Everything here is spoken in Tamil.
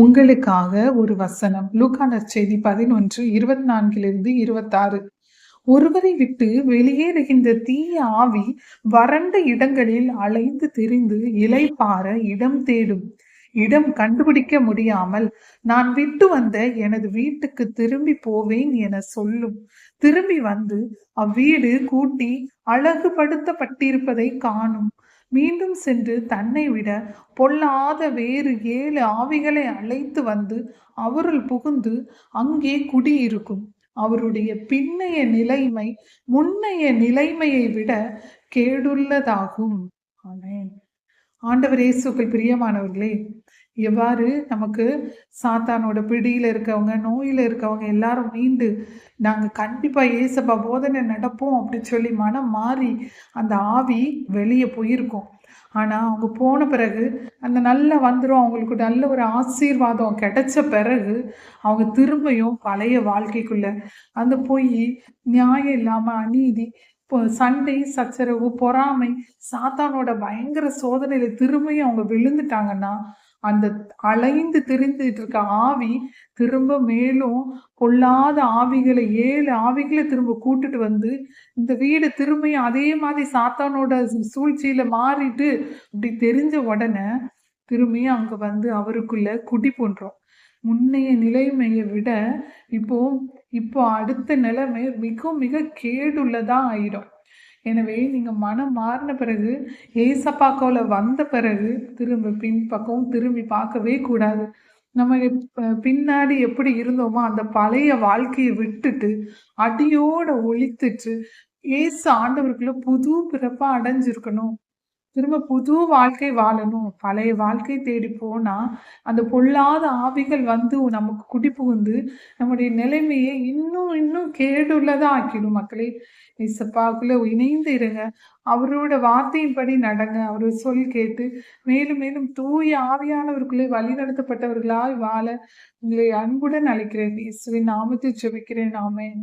உங்களுக்காக ஒரு வசனம். லூக்கா நற்செய்தி 11:24-26. ஒருவரை விட்டு வெளியேறுகின்ற தீய ஆவி வறண்ட இடங்களில் அலைந்து திரிந்து இளைப்பாற இடம் தேடும். இடம் கண்டுபிடிக்க முடியாமல், நான் விட்டு வந்த எனது வீட்டுக்கு திரும்பி போவேன் என சொல்லும். திரும்பி வந்து அவ்வீடு கூட்டி அழகுபடுத்தப்பட்டிருப்பதை காணும். மீண்டும் சென்று தன்னை விட பொல்லாத வேறு 7 ஆவிகளை அழைத்து வந்து அவருள் புகுந்து அங்கே குடியிருக்கும். அவருடைய பின்னைய நிலைமை முன்னைய நிலைமையை விட கேடுள்ளதாகும். ஆமென். ஆண்டவர் இயேசுவுக்குள் பிரியமானவர்களே, எவ்வாறு நமக்கு சாத்தானோட பிடியில இருக்கவங்க, நோயில இருக்கவங்க எல்லாரும் மீண்டு நாங்க கண்டிப்பா ஏசப்பா போதனை நடப்போம் அப்படின்னு சொல்லி மனம் மாறி அந்த ஆவி வெளியே போயிருக்கோம். ஆனா அவங்க போன பிறகு அந்த நல்ல வந்துடும், அவங்களுக்கு நல்ல ஒரு ஆசீர்வாதம் கிடைச்ச பிறகு அவங்க திரும்பியும் பழைய வாழ்க்கைக்குள்ள அந்த பொய், நியாயம் இல்லாம அநீதி, இப்போ சண்டை சச்சரவு, பொறாமை, சாத்தானோட பயங்கர சோதனையில திரும்பியும் அவங்க விழுந்துட்டாங்கன்னா, அந்த அலைந்து திரிந்துட்டு இருக்க ஆவி திரும்ப மேலும் பொல்லாத ஆவிகளை 7 ஆவிகளை திரும்ப கூட்டிட்டு வந்து இந்த வீடு திரும்பியும் அதே மாதிரி சாத்தானோட சூழ்ச்சியில மாறிட்டு அப்படி தெரிஞ்ச உடனே திரும்பியும் அங்க வந்து அவருக்குள்ள குடி போன்றோம். முன்னைய நிலைமையை விட இப்போ இப்போ அடுத்த நிலைமை மிக மிக கேடுள்ளதா ஆயிடும். எனவே நீங்க மனம் மாறின பிறகு, ஏசப்பாக்கோல வந்த பிறகு திரும்ப பின்பக்கம் திரும்பி பார்க்கவே கூடாது. நம்ம பின்னாடி எப்படி இருந்தோமோ அந்த பழைய வாழ்க்கையை விட்டுட்டு அடியோட ஒழித்துட்டு ஏசு ஆண்டவருக்குள்ள புது பிறப்பா அடைஞ்சிருக்கணும். திரும்ப புது வாழ்க்கை வாழணும். பழைய வாழ்க்கை தேடி போனா அந்த பொல்லாத ஆவிகள் வந்து நமக்கு குடி புகுந்து நம்முடைய நிலைமையை இன்னும் இன்னும் கேடுள்ளதா ஆக்கிடும். மக்களே, இயேசப்பாக்குள்ள இணைந்து இருங்க. அவரோட வார்த்தையின்படி நடங்க. அவரோட சொல் கேட்டு மேலும் மேலும் தூய ஆவியானவருக்குள்ளே வழி நடத்தப்பட்டவர்களாய் வாழ உங்களை அன்புடன் அழைக்கிறேன். இயேசுவின் நாமத்தில் ஜெபிக்கிறேன். ஆமென்.